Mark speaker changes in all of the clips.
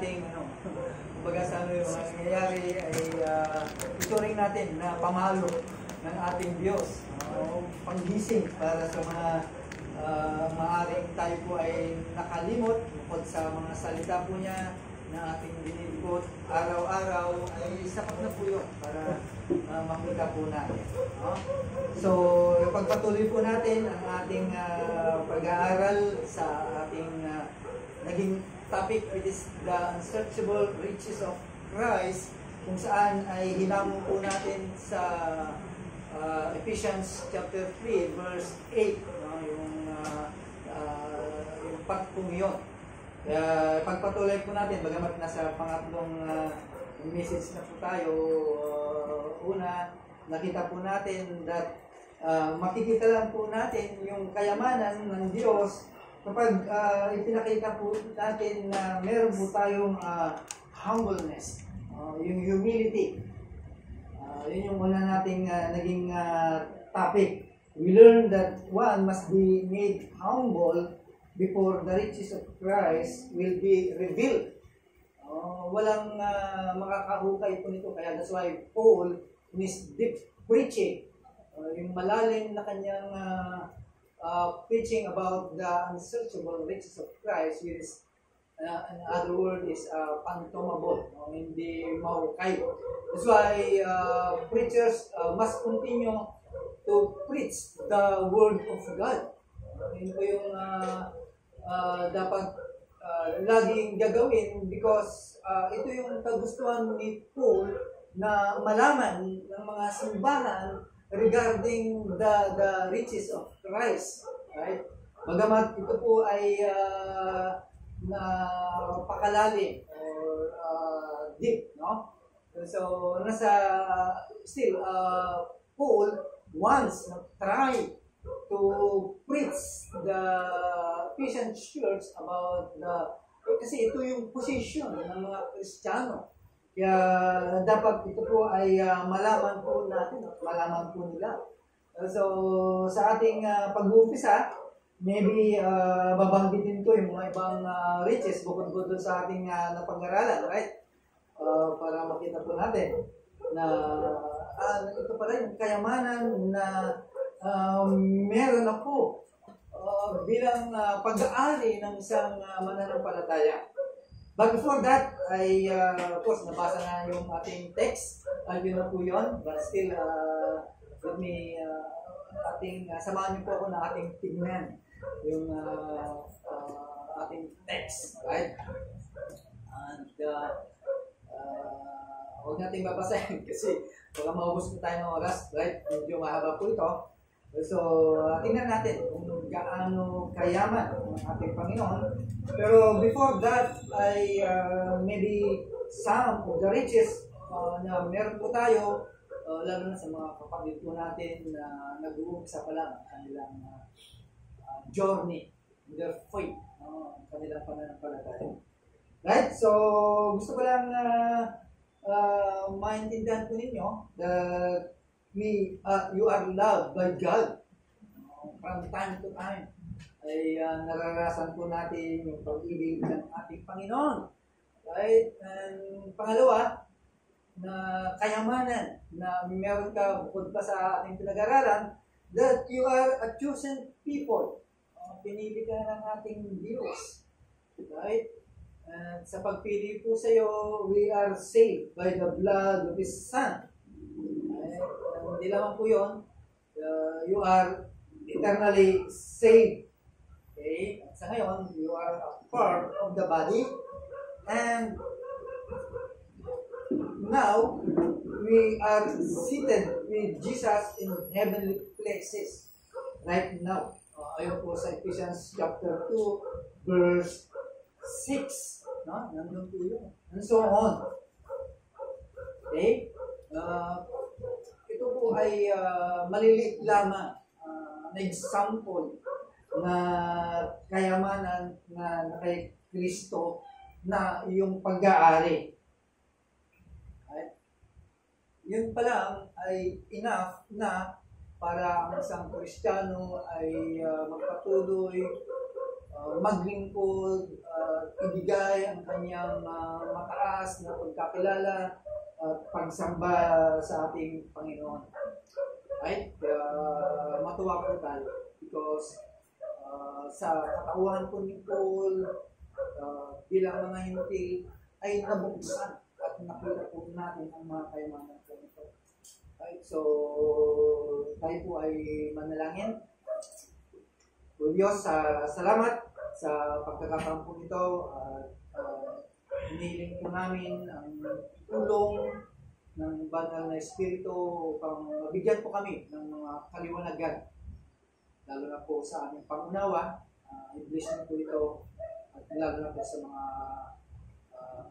Speaker 1: ating kumbaga sa yung mga nangyayari ay ituring natin na pamalo ng ating Diyos. Panggising para sa mga maaaring tayo po ay nakalimot bukod sa mga salita po niya na ating dinilibot araw-araw ay sapat na po yun para makita po natin. So, pagpatuloy po natin ang ating pag-aaral sa ating naging topic, which is the unsearchable riches of Christ, kung saan ay hinamo po natin sa Ephesians chapter 3 verse 8, yung part po yun. Pagpatuloy po natin, bagamat nasa pangatlong message na po tayo, una, nakita po natin that makikita lang po natin yung kayamanan ng Diyos kapag ipinakita po natin na meron po tayong humbleness, yung humility. Yun yung una nating naging topic. We learned that one must be made humble before the riches of Christ will be revealed. Walang makakahukay po nito. Kaya that's why Paul, in his deep preaching, yung malalim na kanyang preaching about the unsearchable riches of Christ, which is, in other word, is unfathomable, hindi mahukay. That's why preachers must continue to preach the Word of God. Yun po yung dapat laging gagawin because ito yung kagustuhan ni Paul na malaman ng mga simbahan regarding the riches of Christ. Right? Bagamat ito po ay napakalalim or deep, no? So, still, Paul wants to try to preach the Ephesian church about kasi ito yung position ng mga Kristiyano. Kaya dapat ito po ay malaman po natin, malaman po nila. So sa ating pag-uumpisa, maybe babanggitin ko yung mga ibang riches bukod sa ating napag-aralan, right? Para makita po natin na ito pala yung kayamanan na meron ako bilang pag-aari ng isang mananampalataya. But before that, of course, nabasa na yung ating text. Yun na po yun. But still, let me, samahan niyo po ako na ating tignan yung ating text. Right? And, huwag natin babasahin kasi baka maubos po tayo ng oras. Right? Medyo mahaba po ito. So, tingnan natin kung gaano kayaman ang ating Panginoon. Pero before that, ay maybe some of the riches na meron po tayo, lalo na sa mga kapatid po natin na nag-uumpisa pa lang ang kanilang journey, their faith, ang kanilang pananampalataya. Right? So, gusto ko lang maintindihan po ninyo that you are loved by God. From time to time ay nararasan po natin yung pag-ibig ng ating Panginoon. Right? And pangalawa, na kayamanan na meron ka bukod pa sa ating pinag-aralan, that you are a chosen people. Pinili ka ng ating Diyos. Right? And sa pagpili po sa iyo, we are saved by the blood of His Son. Hindi lamang po yun, you are eternally saved. Okay? At sa ngayon, you are a part of the body. And now, we are seated with Jesus in heavenly places. Right now. Ayon po sa Ephesians chapter 2, verse 6. No? Nandun po yun. And so on. Okay? Ito po ay maliliit lamang na example na kayamanan na kay Kristo na yung pag-aari. Right? Yun pa lang ay enough na para ang isang Kristiyano ay magpatuloy, maglingkod, ibigay ang kanyang mataas na pagkakilala at pagsamba sa ating Panginoon. Right? Kaya matuwa po tayo because sa katauhan po ni Paul bilang mga hindi ay nabuksan at nakita po natin ang mga kayamanan po nito. Right? So, tayo po ay manalangin. O Diyos, salamat sa pagkakataon po nito at hinihiling po namin ang tulong ng banal na Espiritu upang mabigyan po kami ng mga kaliwanagan, lalo na po sa aming pangunawa. I-bless niyo po ito at lalo na po sa mga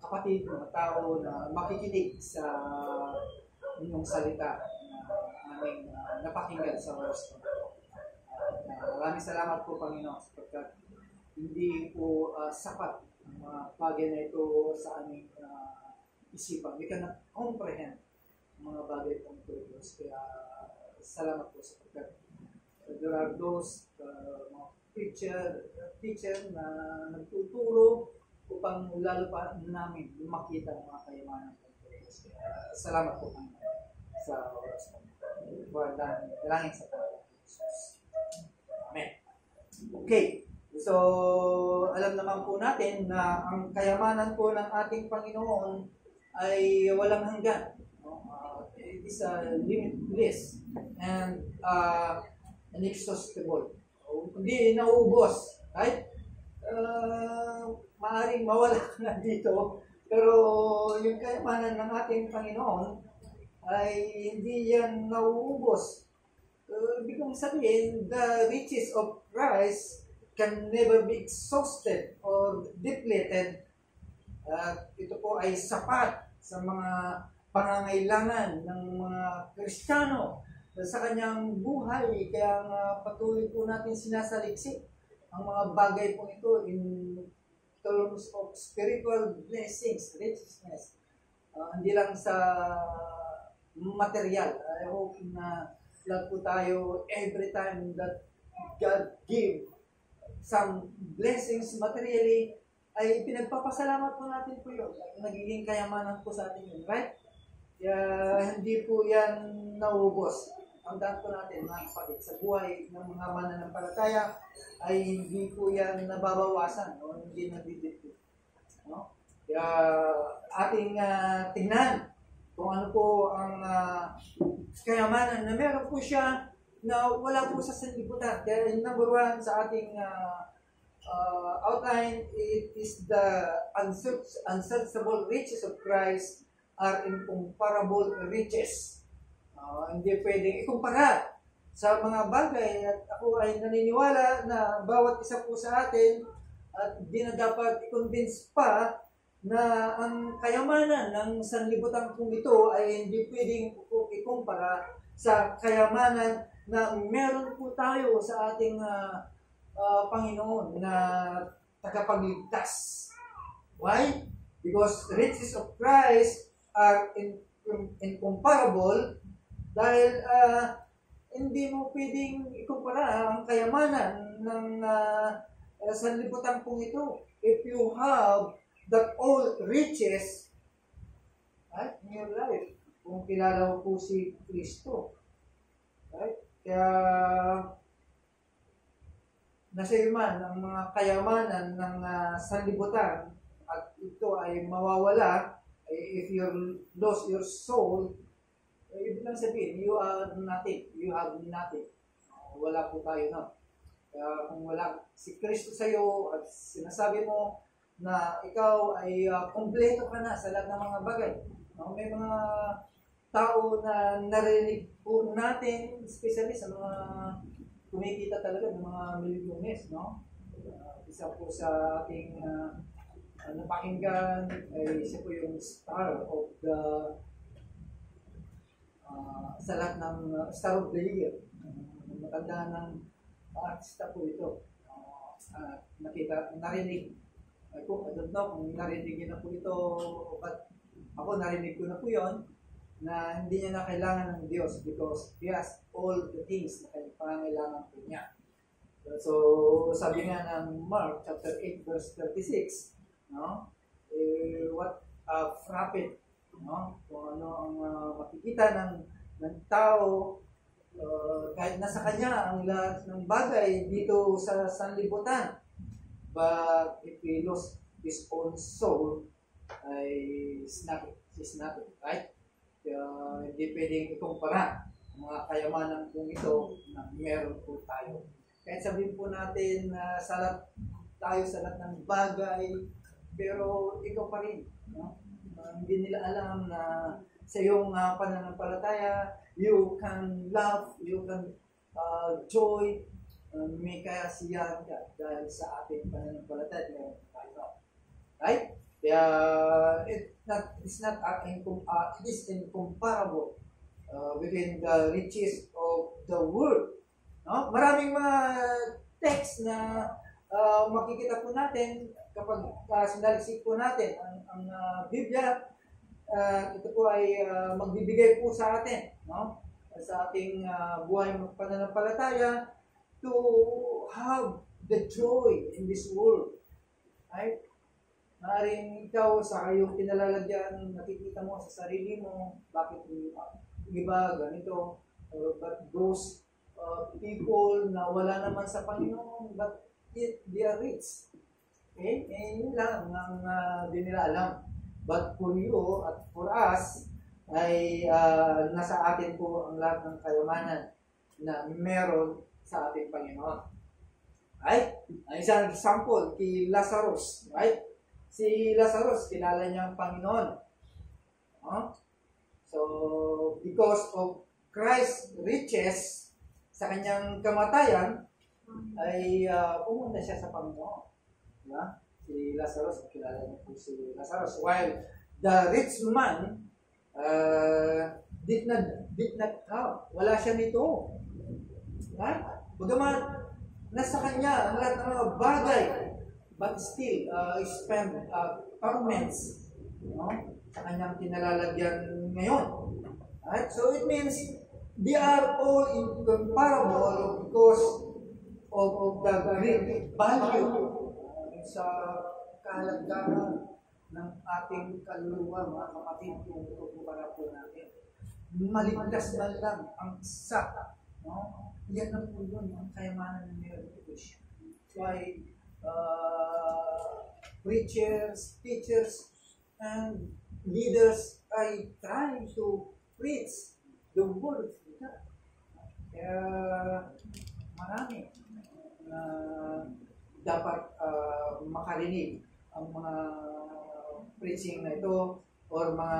Speaker 1: kapatid, mga tao na makikinig sa inyong salita na aming napakinggan sa oras ko. Maraming salamat po, Panginoon, sapagkat hindi po sapat ang mga bagay na ito sa aming isipan. We cannot comprehend ang mga bagay po ito, Diyos. Kaya salamat po sapagkat there are those mga teacher na nagtuturo upang lalo pa namin makita ang mga kayamanan po ito, Diyos. Kaya salamat po, Panginoon, sa oras po. Dalangin sa Panginoon. Amen. Okay. So, alam naman po natin na ang kayamanan po ng ating Panginoon ay walang hanggan. It is limitless and inexhaustible. Hindi nauubos. Right? Maaring mawala ka na dito, pero yung kayamanan ng ating Panginoon ay hindi yan nauubos. Ibig kong sabihin, the riches of Christ can never be exhausted or depleted. Ito po ay sapat sa mga pangangailangan ng mga Kristiyano sa kanyang buhay. Kaya patuloy po natin sinasaliksik ang mga bagay po ito in terms of spiritual blessings, richness. Hindi lang sa material. I hope na lahat po tayo every time that God give some blessings materially, ay pinagpapasalamat po natin po yun. Nagiging kayamanan po sa atin yun, right? Kaya hindi po yan nauubos. Ang daan po natin, mga kapatid, sa buhay ng mga mananampalataya ay hindi po yan nababawasan o hindi nadidikit. No? Kaya ating tingnan kung ano po ang kayamanan na meron po siya na wala po sa sanlibutan. Kaya yung number one sa ating outline, it is the unsearchable riches of Christ are incomparable riches. Hindi pwedeng ikumpara sa mga bagay at ako ay naniniwala na bawat isa po sa atin at di na dapat i-convince pa na ang kayamanan ng sanlibutan kong ito ay hindi pwedeng ikumpara sa kayamanan na meron po tayo sa ating Panginoon na tagapagligtas. Why? Because the riches of Christ are incomparable dahil hindi mo pwedeng ikumpara ang kayamanan ng sanlibutan pong ito. If you have that all riches right, in your life, kung kilala mo po si Kristo. Right? Kaya nasa man ang mga kayamanan ng sanlibutan at ito ay mawawala, if you lose your soul, ibig lang sabihin, you are nothing. You have nothing. Wala po tayo, no? Kaya kung wala si Kristo sa iyo at sinasabi mo na ikaw ay kompleto ka na sa lahat ng mga bagay. No? May mga tao na narinig po natin, especially sa mga kumikita talaga ng mga milyones, no? Isa po sa ating napakinggan ay isa po yung star of the sa lahat ng star of the year. Matanda ng artista po ito. Narinig. I don't know kung narinig niyo na po ito, but ako narinig ko na po yon na hindi niya na kailangan ng Diyos because He has all the things na pangangailangan po niya. So, sabi nga ng Mark chapter 8 verse 36, no? What profit, no? Kung ano ang makikita ng tao, kahit nasa kanya ang lahat ng bagay dito sa sanlibutan. But if he lost his own soul, is nothing, right? Hindi pwedeng ikumpara ang mga kayamanan kung ito na meron po tayo. Kahit sabihin po natin na salat tayo sa lahat ng bagay, pero ikaw pa rin. No? Hindi nila alam na sa iyong pananampalataya, you can love, you can joy, may kasiyahan ka dahil sa ating pananampalataya meron tayo. Right? Kaya it is incomparable within the riches of the world. No? Maraming mga text na makikita po natin kapag sinaliksik po natin ang Biblia. Ito po ay magbibigay po sa atin, no? Sa ating buhay ng pananampalataya to have the joy in this world. Right? Maaaring ikaw sa iyong pinalalagyan, nakikita mo sa sarili mo, bakit iba ganito, but those people na wala naman sa Panginoon, but they are rich. Okay? Yun lang ang di nila alam. But for you at for us, ay nasa atin po ang lahat ng kayamanan na meron sa ating Panginoon. Right? Ang isang example, kay Lazarus. Right? Si Lazarus, kilala niya ang Panginoon. So, because of Christ's riches sa kanyang kamatayan, ay pumunta siya sa Panginoon. Diba? Si Lazarus, kilala niyo po si Lazarus. While the rich man did not have. Wala siya nito. Right? Bagaman, nasa kanya ang lahat ng mga bagay, but still, spend torments, no? Sa kanyang kinalalagyan ngayon. Right? So it means they are all incomparable because of the great value sa kahalagahan ng ating kaluluwa, mga kapatid, kung ikukumpara po natin. Maligtas man lang ang isa, no? Yan ang po yun, ang kayamanan ng meron ito siya. That's why preachers, teachers, and leaders ay trying to preach the word of God. Kaya marami na dapat makarinig ang mga preaching na ito or mga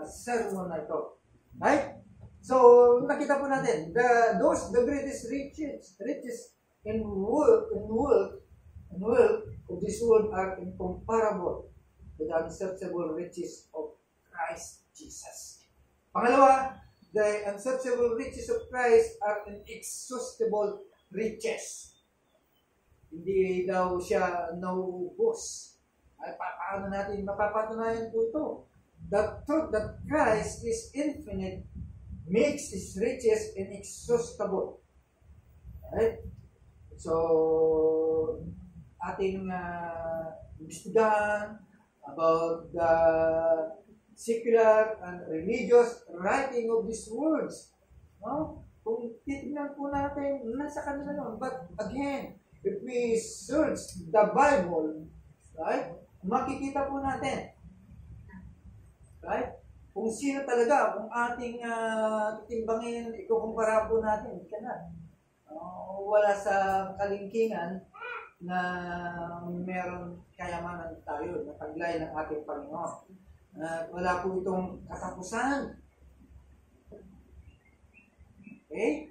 Speaker 1: sermon na ito. Right? So, nakita po natin, the greatest riches in wealth of this world are incomparable with the unsearchable riches of Christ Jesus. Pangalawa, the unsearchable riches of Christ are inexhaustible riches. Hindi daw siya naubos. Ay, paano natin mapapatunayan po ito? The truth that Christ is infinite makes His riches inexhaustible. Right? So, ating imbestigahan about the secular and religious writing of these words. No? Kung titignan po natin, nasa kanila nun. But again, if we search the Bible, right, makikita po natin, right, kung sino talaga, kung ating timbangin, ikukumpara po natin, hindi ka na. Wala sa kalingkingan na meron kayamanan tayo na taglay ng ating Panginoon. Wala po itong katapusan. Okay?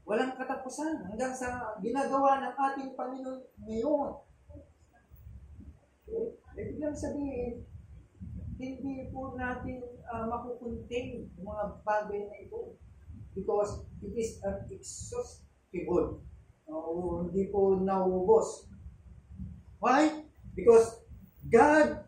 Speaker 1: Walang katapusan hanggang sa ginagawa ng ating Panginoon ngayon. Okay? Ibig lang sabihin, hindi po natin makukunting yung mga bagay na ito because it is inexhaustible. Hindi po nauubos. Why? Because God,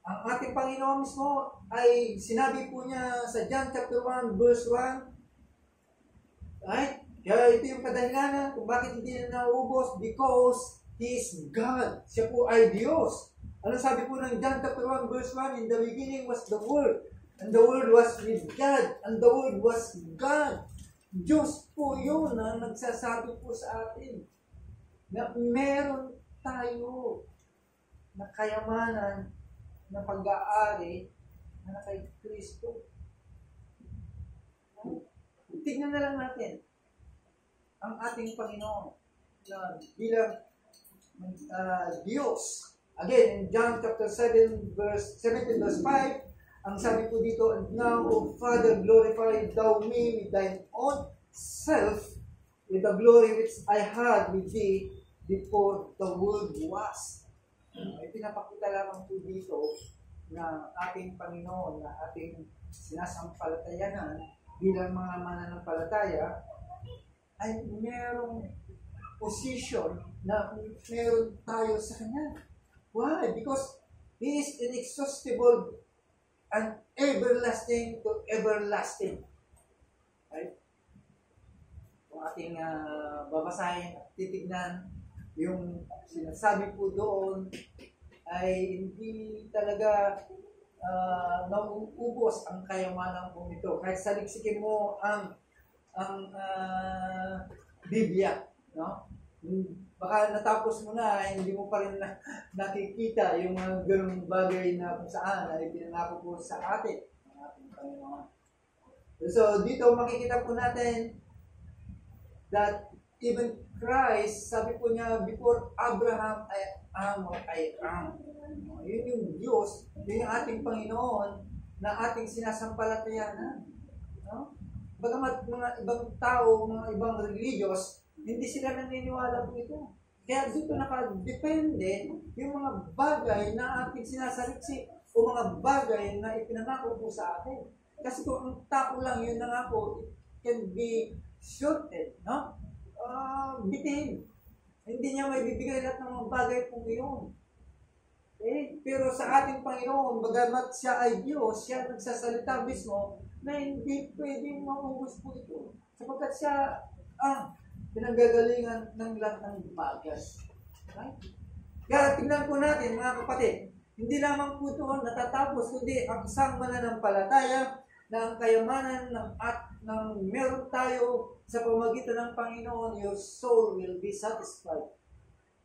Speaker 1: ang ating Panginoon mismo, ay sinabi po niya sa John chapter 1 verse 1, right? Kaya ito yung kadahilanan kung bakit hindi na nauubos, because He is God. Siya po ay Diyos. Ano sabi po ng John chapter 1 verse 1? In the beginning was the Word. And the Word was with God. And the Word was God. Diyos po yun na nagsasabi po sa atin na meron tayo na kayamanan na pag-aari na kay Kristo. Tignan na lang natin ang ating Panginoon na bilang Diyos. Again, in John chapter 7 verse 17 verse 5, ang sabi po dito, and now, O Father, glorify thou me with thine own self, with the glory which I had with thee before the world was. Ay pinapakita lamang po dito na ating Panginoon, na ating sinasampalatayanan bilang mga mananampalataya, ay merong position na meron tayo sa Kanya. Why? Because He is inexhaustible and everlasting to everlasting. Right? Kung ating babasahin at titignan, yung sinasabi po doon ay hindi talaga nauubos ang kayamanan po nito. Kahit saliksikin mo ang Biblia, no? Baka natapos mo na, hindi mo pa rin nakikita yung mga ganung bagay na kung saan ay pinangako po sa atin ng ating Panginoon. So dito makikita po natin that even Christ, sabi po niya, before Abraham, I am. Yun yung Diyos, yun yung ating Panginoon na ating sinasampalatayanan. No? Bagamat mga ibang tao, mga ibang religious, hindi sila naniniwala po ito. Kaya dito nakadepende yung mga bagay na ating sinasaliksik o mga bagay na ipinangako po sa atin. Kasi kung ang tao lang yun nangako, it can be shorted, no? Bitin. Hindi niya may bibigay lahat ng mga bagay po yun. Okay? Pero sa ating Panginoon, bagamat siya ay Diyos, siya nagsasalita mismo na hindi pwedeng maubos po ito. Sapagkat siya pinanggagalingan ng lahat ng bagay. Right? Kaya tingnan po natin, mga kapatid, hindi lamang po ito natatapos, kundi ang isang mananampalataya na ang kayamanan ng meron tayo sa pamagitan ng Panginoon, your soul will be satisfied.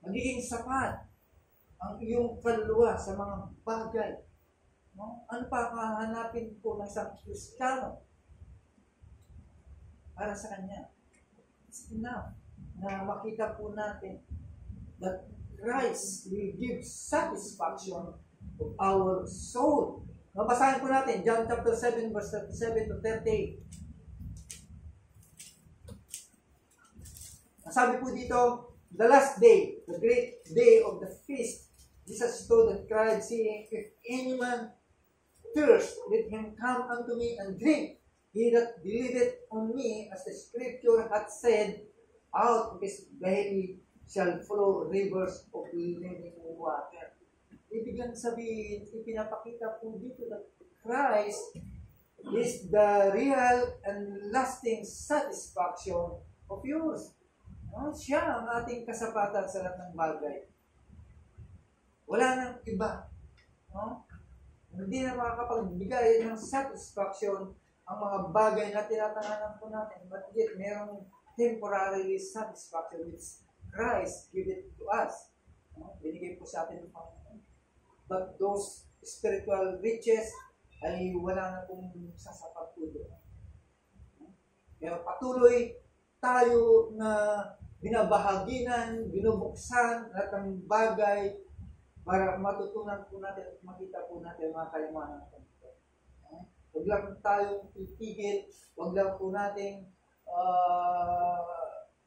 Speaker 1: Magiging sapat ang iyong kaluluwa sa mga bagay. No? Ano pa kahanapin po ng isang Kristiyano para sa Kanya? It's enough na makita po natin that Christ will give satisfaction to our soul. Mabasahin po natin, John chapter 7, verse 37 to 38. Sabi po dito, the last day, the great day of the feast, Jesus stood and cried, saying, if any man thirst, let him come unto me and drink. He that believeth on me, as the scripture hath said, out of his belly shall flow rivers of living water. Ibig sabihin, ipinapakita po dito that Christ is the real and lasting satisfaction of yours. No? Siya ang ating kasapatan sa lahat ng bagay. Wala nang iba. No? Hindi na makakapagbigay ng satisfaction ang mga bagay na tinatanganan po natin. But yet, merong temporary satisfaction which Christ give it to us. No? Binigay po sa atin ng Panginoon. But those spiritual riches ay wala na pong sasapat po doon. Kaya patuloy tayo na binabahaginan, binubuksan lahat ng bagay para matutunan po natin at makita po natin mga kayamanan ng Panginoon. Huwag lang tayong titigil, huwag lang po nating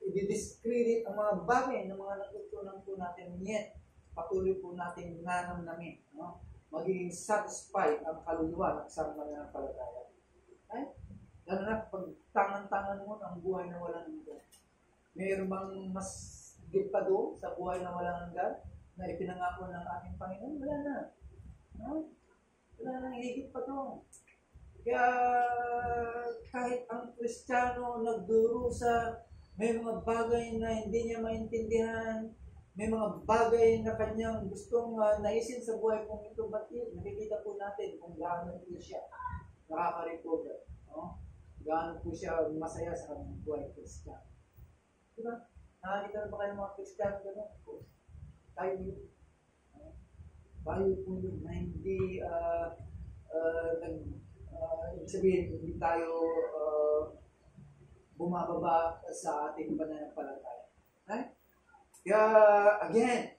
Speaker 1: i-discredit ang mga bagay na mga natutunan po natin, yet patuloy po natin nanamnamin, no? Magiging satisfied ang kaluluwa ng isang mananampalataya. Okay? Lalo na pag tangan-tangan mo ang buhay na walang hanggan. Mayroon bang mas higit pa doon sa buhay na walang hanggan na ipinangako ng ating Panginoon? Wala na. No? Wala na higit pa doon. Kaya kahit ang Kristiyano nagdurusa, may mga bagay na hindi niya maintindihan, may mga bagay na kanyang gustong naisin sa buhay kong ito, but nakikita po natin kung gaano po siya nakaka-recover. No? Gaano po siya masaya sa kanyang buhay Kristiyan. Diba? Nakakita na ba kayo mga Kristiyan gano'n? Tayo yun. Tayo po yun na hindi ibig sabihin, hindi tayo bumababa sa ating pananampalataya. Right? Kaya, again,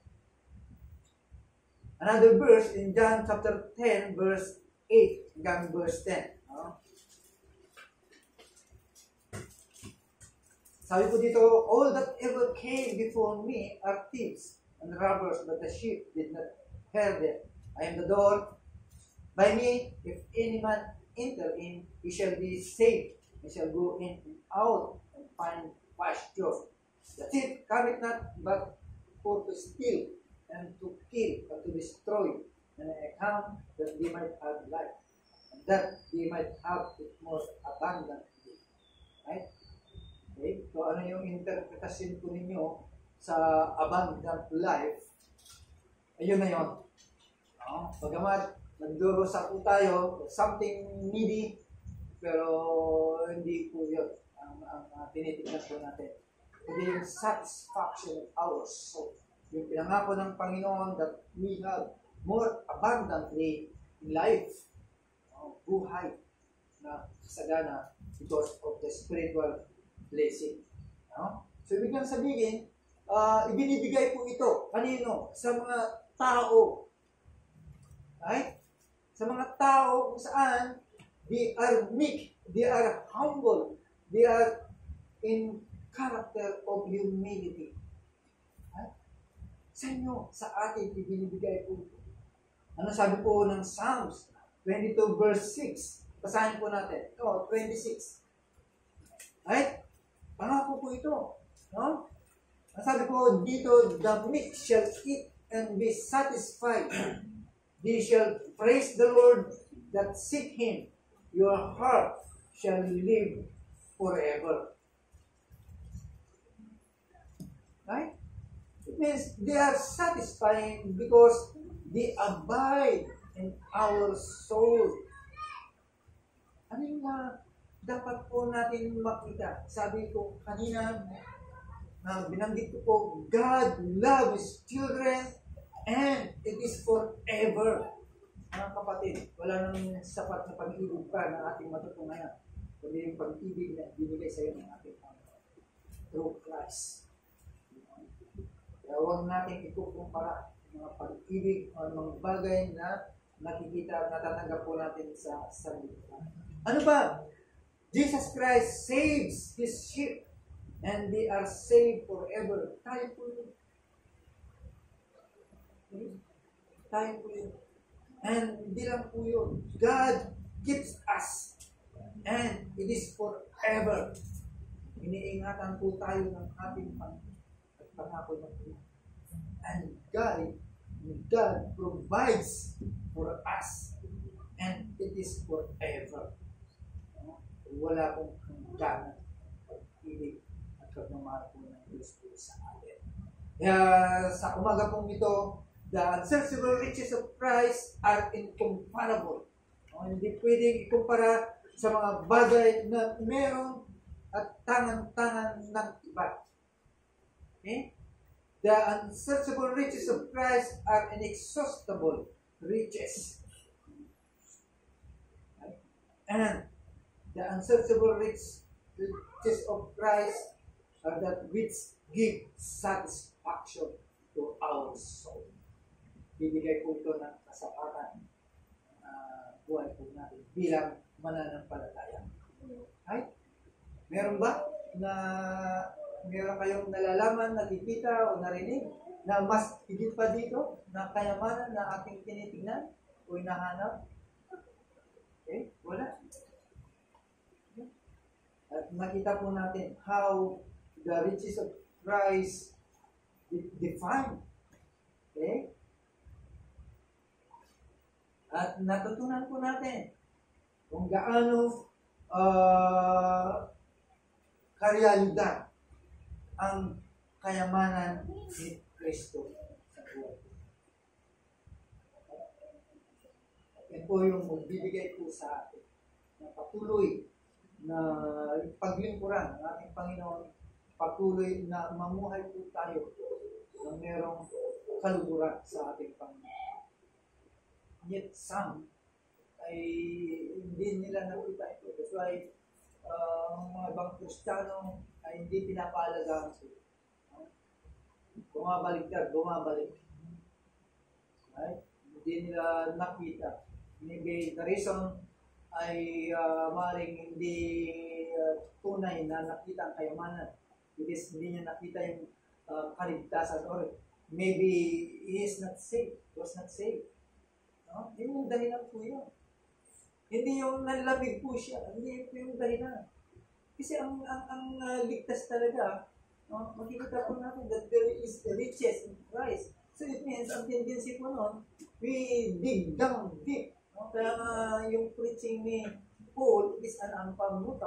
Speaker 1: another verse in John chapter 10, verse 8 hanggang verse 10. Sabi po dito, all that ever came before me are thieves and robbers, but the sheep did not hear them. I am the door. By me, if any man enter in, he shall be saved. He shall go in and out and find pasture. The thief cometh not but for to steal and to kill and to destroy. And I come that they might have life, and that they might have it more abundantly. Right? Okay? So ano yung interpretasyon po ninyo sa abundant life? Ayun na yun. Bagamat nagdurusa po tayo, something needy, pero hindi po yun ang tinitignan po natin. Kundi yung satisfaction of our soul. Yung pinangako ng Panginoon that we have more abundantly in life. Buhay na sagana because of the spiritual blessing. So, ibig lang sabihin, ibinibigay po ito. Kanino? Sa mga tao. Right? Sa mga tao kung saan they are meek, they are humble, they are in character of humility. Right? Sa inyo, sa atin, ibinibigay po ito. Ano sabi po ng Psalms 22 verse 6? Basahin po natin. 26. Right? Pangako po ito. No? Ang sabi po dito, the meek shall eat and be satisfied. They shall praise the Lord that seek Him. Your heart shall live forever. Right? It means they are satisfying because they abide in our soul. Ano yung dapat po natin makita? Sabi ko kanina, binanggit ko po, God loves children and it is forever. Mga kapatid, wala nang sapat na pag-ibig pa na ating matutungayan. Kundi yung pag-ibig na binigay sa iyo ng ating Panginoon through Christ. Kaya huwag natin ikukumpara mga pag-ibig o mga bagay na nakikita at natatanggap po natin sa sarili. Ano ba? Jesus Christ saves His sheep and they are saved forever. Tayo po yun. Tayo po yun. And hindi lang po yun. God keeps us. And it is forever. Iniingatan po tayo ng ating pangako ng Panginoon. And God provides for us. And it is forever. Wala pong hangganan pag-ibig at pagmamahal po ng Diyos po sa atin. Kaya sa umaga pong ito, the unsearchable riches of Christ are incomparable. Hindi pwedeng ikumpara sa mga bagay na meron at tangan-tangan ng iba. Okay? The unsearchable riches of Christ are inexhaustible riches. And the unsearchable riches of Christ are that which give satisfaction to our soul. Bibigay po ito ng kasapatan buhay po natin bilang mananampalataya. Right? Meron ba na meron kayong nalalaman, nakikita o narinig na mas higit pa dito na kayamanan na ating tinitingnan o hinahanap? Okay? Wala. At nakita po natin how the riches of Christ defined. Okay? At natutunan po natin kung gaano karealidad ang kayamanan ni Kristo sa buhay. Yan po yung magbibigay po sa atin na patuloy na paglingkuran ng ating Panginoon, patuloy na mamuhay po tayo na merong kaluguran sa ating Panginoon. Yet some ay hindi nila nakita ito. That's why ang mga ibang Kristiyano ay hindi pinapaalagahan sila. Bumabalik. Right? Hindi nila nakita. Maybe the reason ay maaaring hindi tunay na nakita ang kayamanan. Because hindi niya nakita yung kaligtasan or maybe he is not saved, was not saved. No? Yun yung dahilan po yun. Hindi yung nanlamig po siya, hindi yung dahilan. Kasi ang ligtas talaga, no? Makikita po natin that there is riches in Christ. So it means, ang tendency po nun, we dig down deep. No? Kaya yung preaching ni Paul is an unfathomable.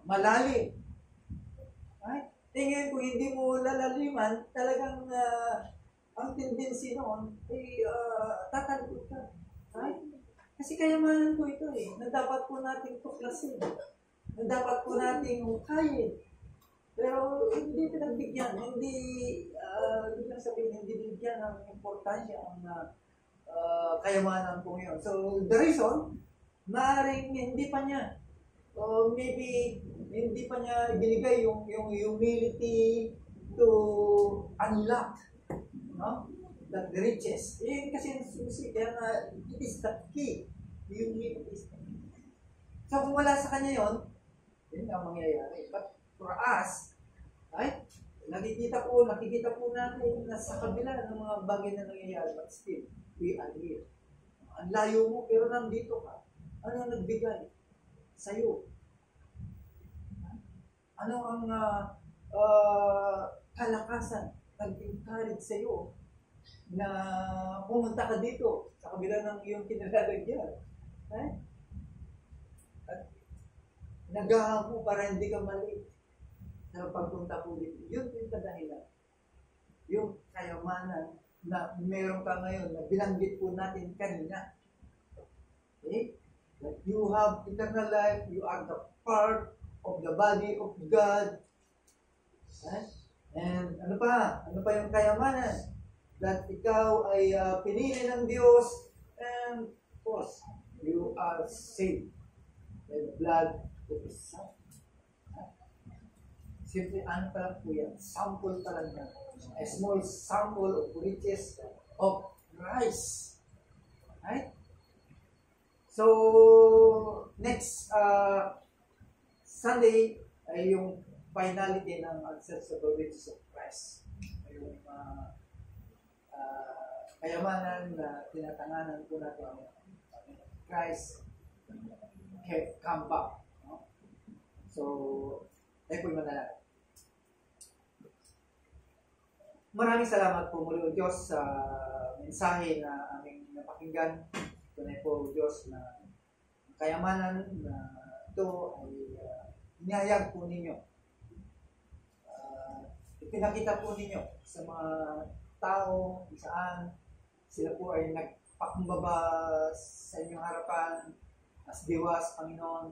Speaker 1: Malalim. Right? Tingin kung hindi mo lalaliman, talagang ang tendency noon ay tatalbot ka. Right? Kasi kayamanan po ito na dapat po nating tuklasin. Na dapat po nating hukayin. Pero hindi pinagbigyan, hindi lang sabihin, hindi bigyan ng importansya ang kayamanan po yun. So, the reason, maaaring hindi pa niya, maybe hindi pa niya binigay yung humility to unlock, no? That the riches. Yun kasi kaya nga, it is the key. Humility is the key. So, kung wala sa kanya yun ang mangyayari. But for us, right? Nakikita po natin na sa kabila ng mga bagay na nangyayari, but still, we are here. Ang layo mo, pero nandito ka. Ano ang nagbigay sa'yo? Ano ang kalakasan, nag-encourage sa'yo na pumunta ka dito sa kabila ng iyong kinalalagyan? Right? At nagawa mo para hindi ka mali na pagpunta po dito. Yun yung kadahilan. Yung kayamanan na meron ka ngayon na binanggit po natin kanina. Okay? That you have eternal life, you are the part of the body of God. Right? And ano pa? Ano pa yung kayamanan? That ikaw ay pinili ng Diyos and of course, you are saved by the blood of His Son. Simple, ano pa lang po yan? Sample pa lang yan. A small sample of riches of Christ. Right? So, next Sunday ay yung finality ng accessible riches of Christ. Ay yung kayamanan na tinatanganan po natin Christ come back. No? So, tayo po yung manalangin. Maraming salamat po muli o Diyos sa mensahe na aming napakinggan. Tunay po o Diyos na kayamanan na ito ay inihayag po ninyo. Ipinakita po ninyo sa mga tao kung saan sila po ay nagpakumbaba sa inyong harapan as diwas, Panginoon,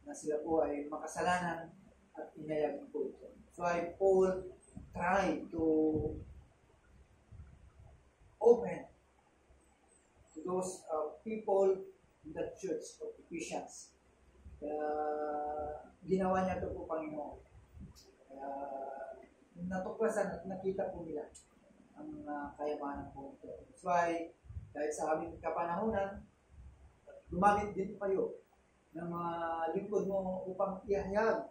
Speaker 1: na sila po ay makasalanan at inihayag po ito. So I Paul try to open to those people in the church of Ephesians. Ginawa niya ito po, Panginoon. Natuklasan at nakita po nila ang kayamanan po ito. That's why, dahil sa aming kapanahunan, gumamit din kayo ng mga lingkod mo upang ihayag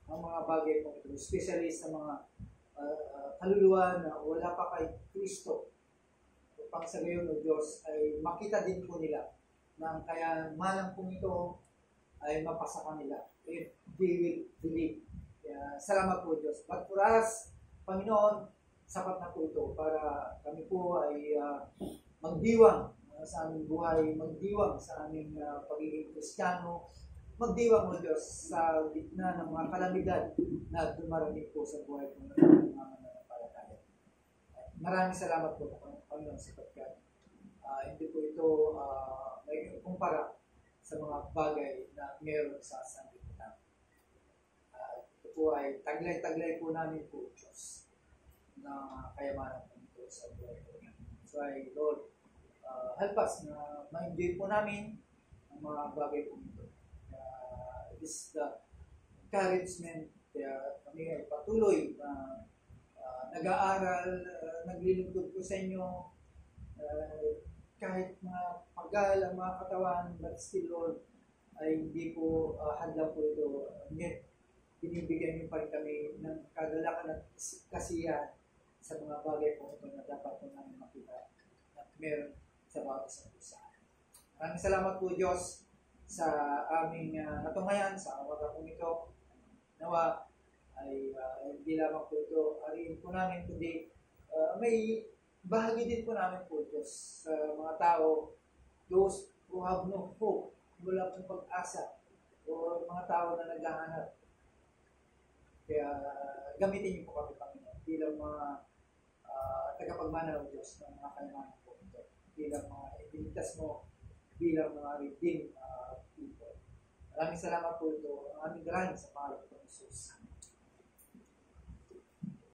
Speaker 1: ang mga bagay po ito, especially sa mga kaluluwa na wala pa kay Kristo. Upang sa gayon ng Diyos ay makita din po nila na ang kayamanan po ito ay mapasa kanila if they will believe. Salamat po Diyos. But for us, Panginoon, sapat na po ito para kami po ay magdiwang sa aming buhay, magdiwang sa aming pagiging Kristiyano magdiwang mo Diyos sa gitna ng mga kalamidad na dumarating po sa buhay po ng mga mananampalataya. Maraming salamat po, Panginoon, sapagkat hindi po ito may kumpara sa mga bagay na meron sa sanlibutan. Ito po ay taglay-taglay po namin po, Diyos, na kayamanan po ito sa buhay po. So ay, Lord, help us na ma-enjoy po namin ang mga bagay po ito. It is the encouragement kaya kami ay patuloy na nag-aaral, naglilingkod po sa inyo, kahit mga pagal ang mga katawan, but still, Lord, ay hindi po hadlang po ito. Yet, binibigyan niyo pa rin kami ng kagalakan at kasiyahan sa mga bagay po ito na dapat po namin makita at meron sa bawat isang pusa. Maraming salamat po, Diyos, sa aming natungayan sa araw po ito. Nawa ay hindi lamang po ito ariin po namin, kundi may bahagi din po namin po, Diyos, sa mga tao, those who have no hope, wala pong pag-asa, o mga tao na naghahanap. Kaya gamitin niyo po kami, Panginoon, bilang mga tagapagmana ng Diyos ng mga kailangan po ito, bilang mga itinigtas mo, bilang mga redeemed people. Maraming salamat po ito. Ang aming dalangin sa pangalan ng Jesus.